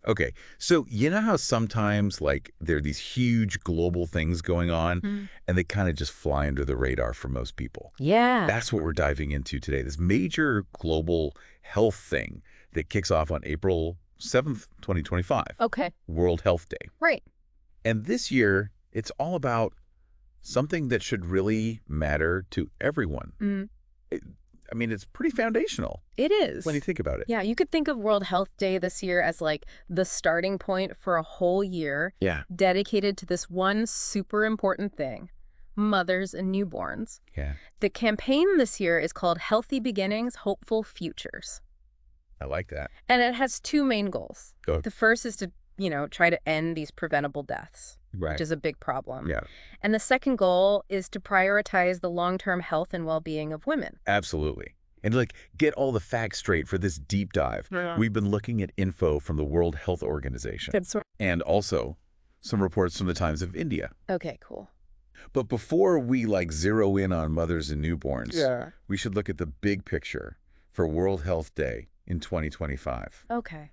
Okay, so you know how sometimes like there are these huge global things going on and they kind of just fly under the radar for most people? Yeah. That's what we're diving into today, this major global health thing that kicks off on April 7th, 2025, Okay. World Health Day. Right. And this year, it's all about something that should really matter to everyone. Mm. It, I mean, it's pretty foundational It when you is. think about it. Yeah, you could think of World Health Day this year as like the starting point for a whole year Yeah. dedicated to this one super important thing, mothers and newborns. Yeah, The campaign this year is called Healthy Beginnings, Hopeful Futures. I like that. And it has two main goals. Go. The first is to, try to end these preventable deaths, Right. which is a big problem. Yeah, And the second goal is to prioritize the long-term health and well-being of women. absolutely. And like, get all the facts straight for this deep dive. Yeah. We've been looking at info from the World Health Organization That's right. and also some reports from the Times of India. Okay, cool. But before we like zero in on mothers and newborns, Yeah. we should look at the big picture for World Health Day in 2025. Okay.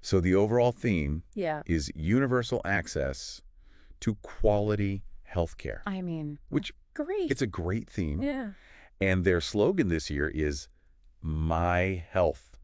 So the overall theme Yeah. is universal access to quality health care, I mean, which great. it's a great theme. Yeah. And their slogan this year is My Health.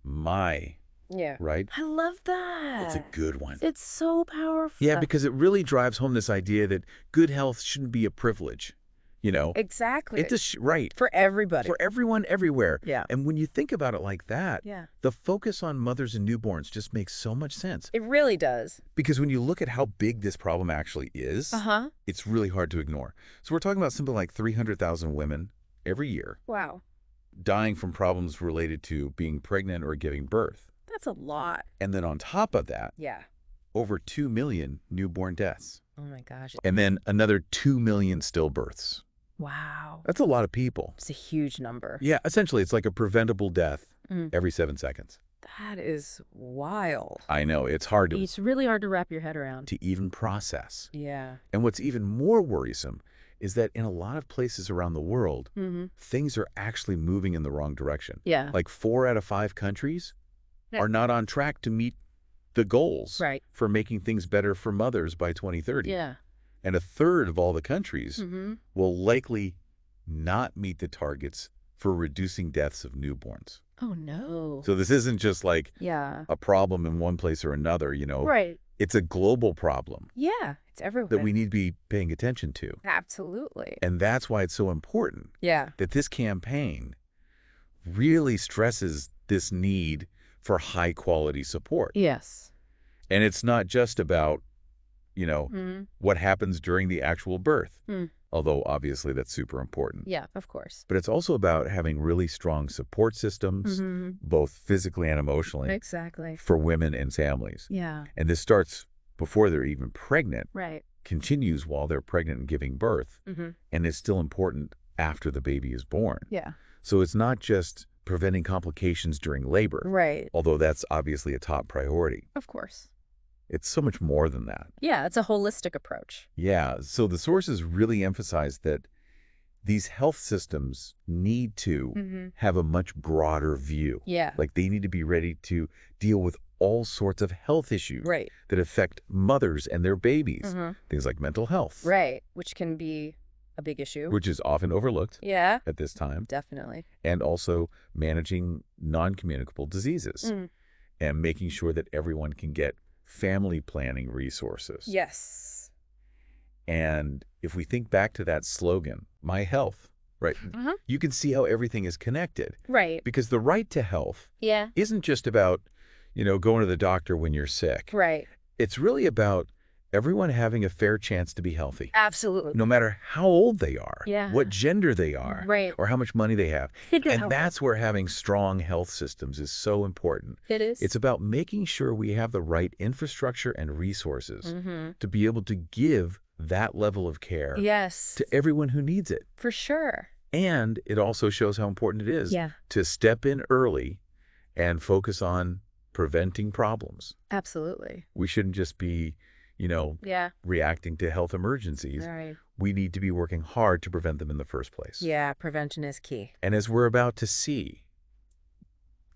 My, Yeah. right? I love that. It's a good one. It's so powerful. Yeah, because it really drives home this idea that good health shouldn't be a privilege, you know? Exactly. It just, right. For everybody. For everyone, everywhere. Yeah. And when you think about it like that, Yeah. the focus on mothers and newborns just makes so much sense. It really does. Because when you look at how big this problem actually is, Uh-huh. it's really hard to ignore. So we're talking about something like 300,000 women every year Wow. dying from problems related to being pregnant or giving birth. That's a lot. And then on top of that, Yeah. over 2 million newborn deaths. Oh my gosh. And then another 2 million stillbirths. Wow. That's a lot of people. It's a huge number. Yeah, essentially, it's like a preventable death Mm. every 7 seconds. That is wild. I know, it's hard to It's really hard to wrap your head around. even process. Yeah. And what's even more worrisome is that in a lot of places around the world, Mm-hmm. things are actually moving in the wrong direction. Yeah. Like 4 out of 5 countries Yeah. are not on track to meet the goals Right. for making things better for mothers by 2030. Yeah. And a third of all the countries Mm-hmm. will likely not meet the targets for reducing deaths of newborns. Oh, no. So this isn't just like Yeah. a problem in one place or another, you know. Right. It's a global problem Yeah. It's everywhere. that we need to be paying attention to. Absolutely. And that's why it's so important Yeah. that this campaign really stresses this need for high quality support. Yes. And it's not just about, Mm-hmm. what happens during the actual birth, Mm. although obviously that's super important. Yeah, of course. But it's also about having really strong support systems, Mm-hmm. both physically and emotionally, Exactly. for women and families. Yeah. And this starts before they're even pregnant, Right. continues while they're pregnant and giving birth, Mm-hmm. and is still important after the baby is born. Yeah. So it's not just preventing complications during labor, Right. although that's obviously a top priority. Of course. It's so much more than that. Yeah, it's a holistic approach. Yeah, so the sources really emphasize that these health systems need to Mm-hmm. have a much broader view. Yeah. Like they need to be ready to deal with all sorts of health issues Right. that affect mothers and their babies. Mm-hmm. Things like mental health, Right. Which can be a big issue. which is often overlooked Yeah. at this time, Definitely. and also managing non-communicable diseases Mm. and making sure that everyone can get family planning resources. Yes. And if we think back to that slogan, My Health, right? Mm-hmm. You can see how everything is connected, Right. because the right to health Yeah. isn't just about, going to the doctor when you're sick. Right. It's really about everyone having a fair chance to be healthy, Absolutely. no matter how old they are, Yeah. what gender they are, Right. or how much money they have. Yeah. And that's where having strong health systems is so important. It is. It's about making sure we have the right infrastructure and resources Mm-hmm. to be able to give that level of care Yes. to everyone who needs it. For sure. And it also shows how important it is Yeah. to step in early and focus on preventing problems. Absolutely. We shouldn't just be, Yeah. reacting to health emergencies. Right. We need to be working hard to prevent them in the first place. Yeah. Prevention is key. And as we're about to see,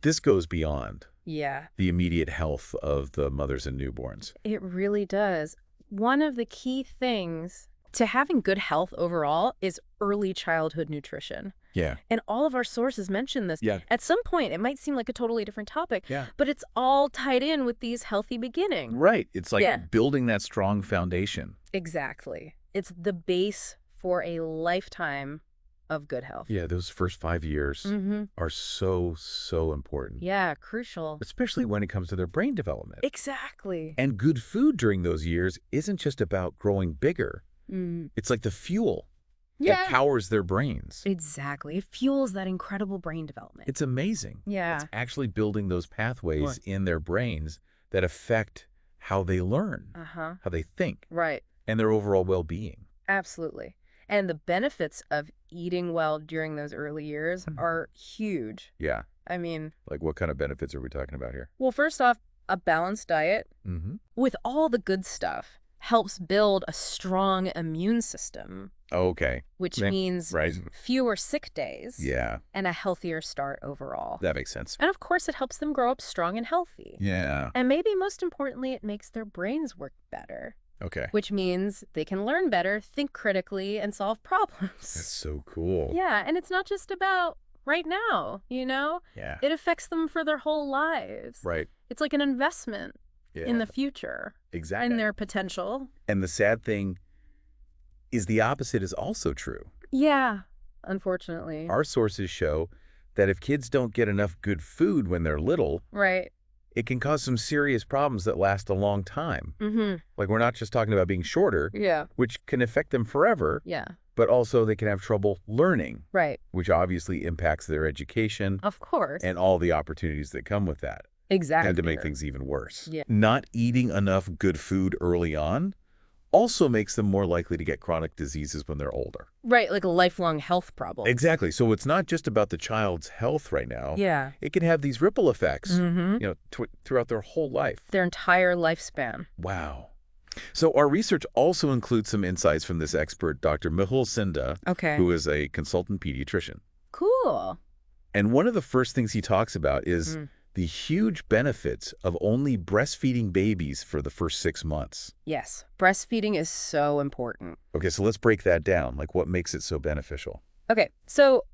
this goes beyond Yeah, the immediate health of the mothers and newborns. it really does. One of the key things to having good health overall is early childhood nutrition. Yeah. And all of our sources mention this. Yeah. At some point, it might seem like a totally different topic, Yeah. but it's all tied in with these healthy beginnings. Right. It's like Yeah. building that strong foundation. Exactly. It's the base for a lifetime of good health. Yeah, those first 5 years Mm-hmm. are so, so important. Yeah, crucial. Especially when it comes to their brain development. Exactly. And good food during those years isn't just about growing bigger. Mm. It's like the fuel Yeah. that powers their brains. Exactly. It fuels that incredible brain development. It's amazing. Yeah. It's actually building those pathways Right. in their brains that affect how they learn, Uh-huh. how they think, Right. and their overall well-being. Absolutely. And the benefits of eating well during those early years are huge. Yeah. I mean, Like what kind of benefits are we talking about here? well, first off, a balanced diet Mm-hmm. with all the good stuff helps build a strong immune system, Okay. which Yeah, means right. fewer sick days Yeah, and a healthier start overall. that makes sense. And of course, it helps them grow up strong and healthy. Yeah. And maybe most importantly, it makes their brains work better, Okay. which means they can learn better, think critically, and solve problems. That's so cool. Yeah, and it's not just about right now, you know? Yeah. It affects them for their whole lives. Right. It's like an investment Yeah. in the future Exactly. and their potential. And the sad thing is the opposite is also true. Yeah, unfortunately. Our sources show that if kids don't get enough good food when they're little, Right. it can cause some serious problems that last a long time. Mm-hmm. Like we're not just talking about being shorter, Yeah. which can affect them forever, Yeah. but also they can have trouble learning, Right. which obviously impacts their education Of course. and all the opportunities that come with that. Exactly. And to make things even worse. Yeah. Not eating enough good food early on also makes them more likely to get chronic diseases when they're older. Right, like a lifelong health problem. Exactly. So it's not just about the child's health right now. Yeah. It can have these ripple effects, Mm-hmm. throughout their whole life. Their entire lifespan. Wow. So our research also includes some insights from this expert, Dr. Mehul Sinda, Okay. who is a consultant pediatrician. Cool. And one of the first things he talks about is the huge benefits of only breastfeeding babies for the first 6 months. Yes. Breastfeeding is so important. Okay, so let's break that down. Like what makes it so beneficial? Okay, so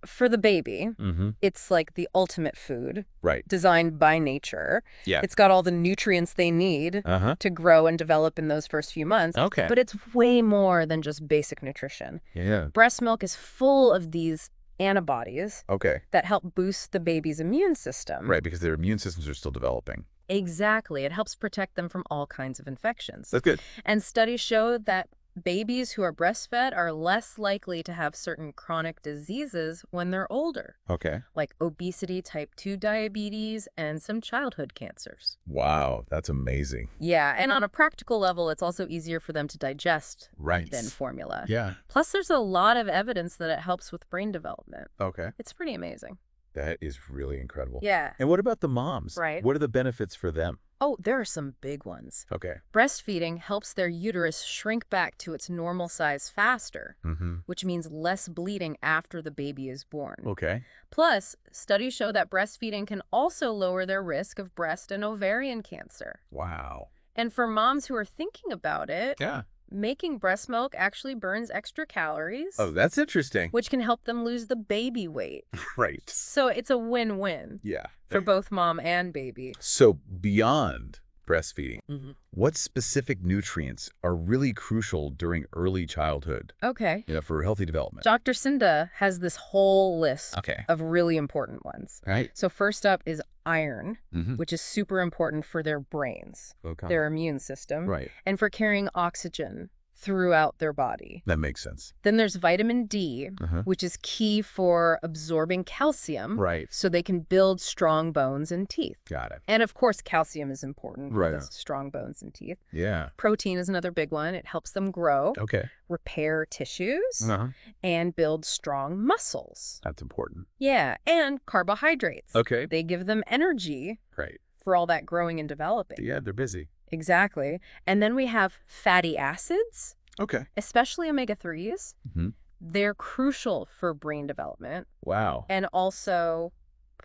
for the baby, Mm-hmm. it's like the ultimate food Right. designed by nature. Yeah. It's got all the nutrients they need Uh-huh. to grow and develop in those first few months. Okay. But it's way more than just basic nutrition. Yeah. Breast milk is full of these antibodies Okay. that help boost the baby's immune system. Right, because their immune systems are still developing. Exactly. It helps protect them from all kinds of infections. That's good. And studies show that babies who are breastfed are less likely to have certain chronic diseases when they're older, Okay. like obesity, type 2 diabetes, and some childhood cancers. Wow, that's amazing. Yeah, and on a practical level, it's also easier for them to digest Right. than formula. Yeah. Plus, there's a lot of evidence that it helps with brain development. Okay. It's pretty amazing. That is really incredible. Yeah. And what about the moms? Right. What are the benefits for them? Oh, there are some big ones. Okay. Breastfeeding helps their uterus shrink back to its normal size faster, Mm-hmm. which means less bleeding after the baby is born. Okay. Plus, studies show that breastfeeding can also lower their risk of breast and ovarian cancer. Wow. And for moms who are thinking about it, Yeah. making breast milk actually burns extra calories, Oh, that's interesting. which can help them lose the baby weight. Right. So it's a win-win Yeah. for both mom and baby. So beyond breastfeeding, Mm-hmm. what specific nutrients are really crucial during early childhood, Okay. for healthy development? Dr. Cinda has this whole list Okay. of really important ones. Right. So first up is iron, Mm-hmm. which is super important for their brains, their immune system, Right. and for carrying oxygen throughout their body. That makes sense. Then there's vitamin D, Uh-huh. which is key for absorbing calcium Right. so they can build strong bones and teeth. Got it. And of course, calcium is important for Right. those strong bones and teeth. Yeah. Protein is another big one. It helps them grow, Okay. repair tissues, Uh-huh. and build strong muscles. That's important. Yeah, and carbohydrates. Okay. They give them energy Right. for all that growing and developing. Yeah, they're busy. Exactly. And then we have fatty acids, Okay. especially omega-3s. Mhm. They're crucial for brain development Wow. and also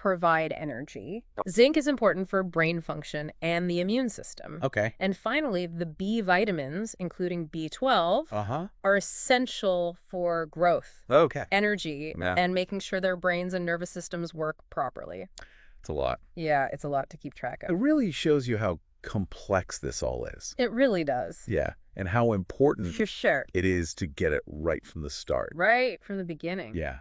provide energy. Zinc is important for brain function and the immune system. Okay. And finally, the B vitamins, including B12, Uh-huh. are essential for growth, Okay. energy, Yeah. and making sure their brains and nervous systems work properly. It's a lot. Yeah, it's a lot to keep track It of. really shows you how complex this all is. It really does. Yeah. And how important For sure. it is to get it right from the start. Right from the beginning. Yeah.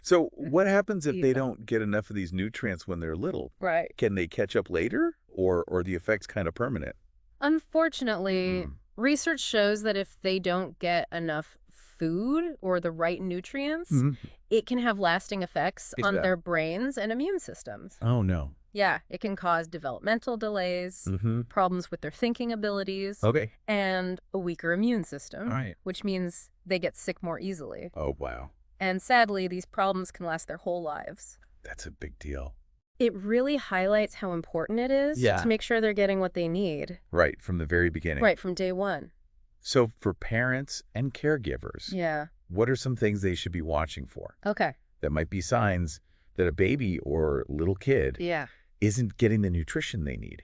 So what happens if they Yeah. don't get enough of these nutrients when they're little? Right. Can they catch up later, or are the effects kind of permanent? Unfortunately, Mm. research shows that if they don't get enough food or the right nutrients, Mhm. it can have lasting effects on Yeah. their brains and immune systems. Oh, no. Yeah, it can cause developmental delays, Mm-hmm. problems with their thinking abilities, Okay. and a weaker immune system, All right. which means they get sick more easily. Oh, wow. And sadly, these problems can last their whole lives. That's a big deal. It really highlights how important it is Yeah. to make sure they're getting what they need Right, from the very beginning. right from day one. So for parents and caregivers, Yeah. what are some things they should be watching for Okay. that might be signs that a baby or little kid Yeah. isn't getting the nutrition they need?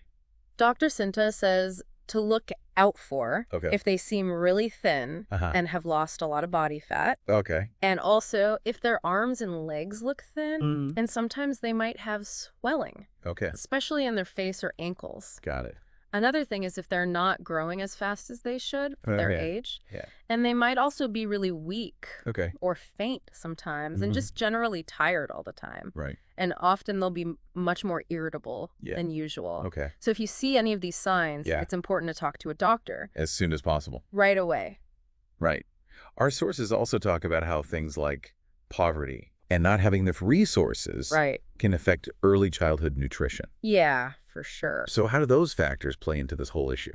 Dr. Sinta says to look out for Okay. if they seem really thin Uh-huh. and have lost a lot of body fat. Okay. And also if their arms and legs look thin, Mm. and sometimes they might have swelling, Okay. especially in their face or ankles. Got it. Another thing is if they're not growing as fast as they should for Oh, their yeah. age. Yeah. And they might also be really weak Okay. or faint sometimes and Mhm. just generally tired all the time. Right. And often they'll be much more irritable Yeah. than usual. Okay. So if you see any of these signs, Yeah. it's important to talk to a doctor As soon as possible. right away. Right. Our sources also talk about how things like poverty and not having enough resources Right. can affect early childhood nutrition. Yeah, for sure. So how do those factors play into this whole issue?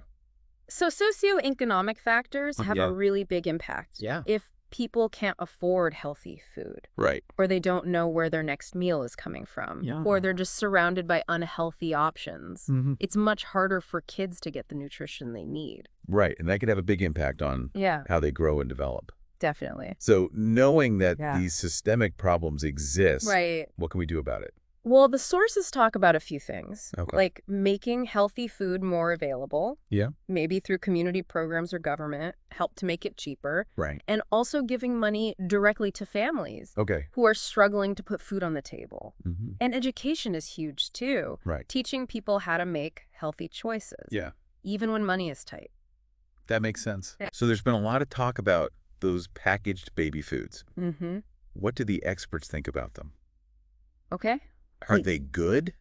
So socioeconomic factors have Yeah. a really big impact. Yeah. If people can't afford healthy food, Right. or they don't know where their next meal is coming from, Yeah. or they're just surrounded by unhealthy options, Mm-hmm. it's much harder for kids to get the nutrition they need. Right. And that could have a big impact on Yeah, how they grow and develop. definitely. So knowing that Yeah. these systemic problems exist, Right. what can we do about it? Well, the sources talk about a few things, Okay. like making healthy food more available, Yeah. maybe through community programs or government, help to make it cheaper, Right. and also giving money directly to families Okay. who are struggling to put food on the table. Mm-hmm. And education is huge, too. Right. Teaching people how to make healthy choices, Yeah. even when money is tight. That makes sense. Yeah. So there's been a lot of talk about those packaged baby foods. Mm-hmm. What do the experts think about them? Okay? Are they good?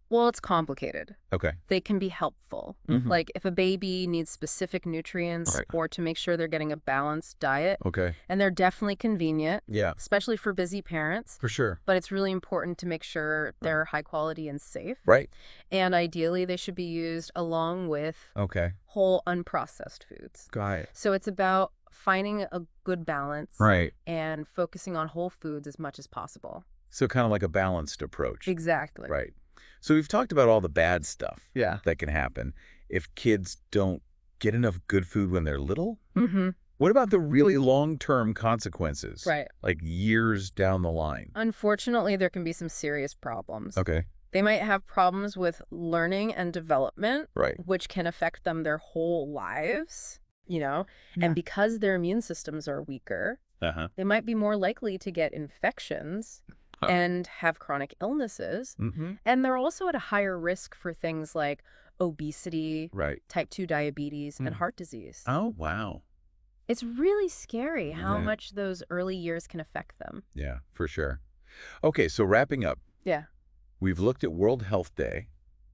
Well, it's complicated. Okay. They can be helpful. Mhm. Like if a baby needs specific nutrients Right. or to make sure they're getting a balanced diet. Okay. And they're definitely convenient, Yeah. especially for busy parents. For sure. But it's really important to make sure they're high quality and safe. Right. And ideally, they should be used along with Okay. whole unprocessed foods. Got it. So it's about finding a good balance Right. and focusing on whole foods as much as possible. So kind of like a balanced approach. Exactly. Right. So we've talked about all the bad stuff Yeah. that can happen if kids don't get enough good food when they're little. Mm-hmm. What about the really long-term consequences? Right. Like years down the line. Unfortunately, there can be some serious problems. Okay. They might have problems with learning and development, Right. which can affect them their whole lives, Yeah. And because their immune systems are weaker, Uh-huh. they might be more likely to get infections and have chronic illnesses. Mm-hmm. And they're also at a higher risk for things like obesity, Right. type 2 diabetes, and heart disease. Oh, wow. It's really scary how Yeah. much those early years can affect them. Yeah, for sure. Okay, so wrapping up, Yeah. we've looked at World Health Day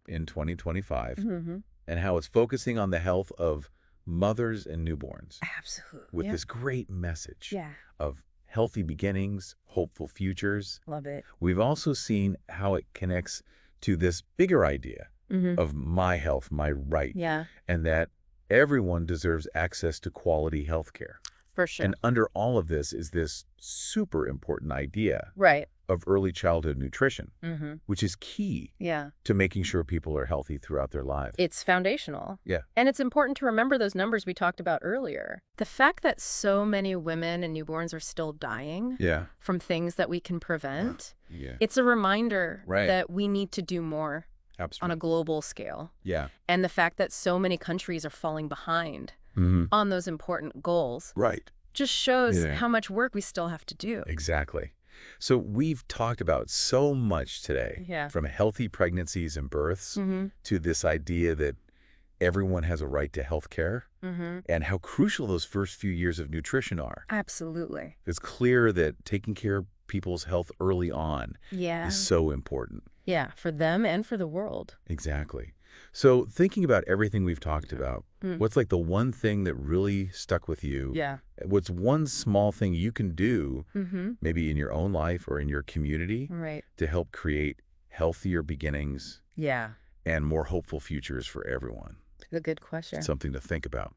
in 2025 Mm-hmm. and how it's focusing on the health of mothers and newborns Absolutely. with Yeah. this great message Yeah. of healthy beginnings, hopeful futures. Love it. We've also seen how it connects to this bigger idea Mm-hmm. of my health, my right, Yeah, and that everyone deserves access to quality health care. for sure. And under all of this is this super important idea Right. of early childhood nutrition, Mm-hmm. which is key Yeah. to making sure people are healthy throughout their lives. It's foundational. Yeah. And it's important to remember those numbers we talked about earlier. The fact that so many women and newborns are still dying Yeah. from things that we can prevent, Yeah. it's a reminder Right. that we need to do more on a Absolutely. global scale. Yeah. And the fact that so many countries are falling behind Mm-hmm. on those important goals Right. just shows Yeah. how much work we still have to do. Exactly. So we've talked about so much today, Yeah. from healthy pregnancies and births Mm-hmm. to this idea that everyone has a right to health care Mm-hmm. and how crucial those first few years of nutrition are. Absolutely. It's clear that taking care of people's health early on Yeah. is so important. Yeah, for them and for the world. Exactly. So thinking about everything we've talked about, what's like the one thing that really stuck with you? Yeah. What's one small thing you can do, Mm-hmm. maybe in your own life or in your community, Right. to help create healthier beginnings Yeah. and more hopeful futures for everyone? A good question. Something to think about.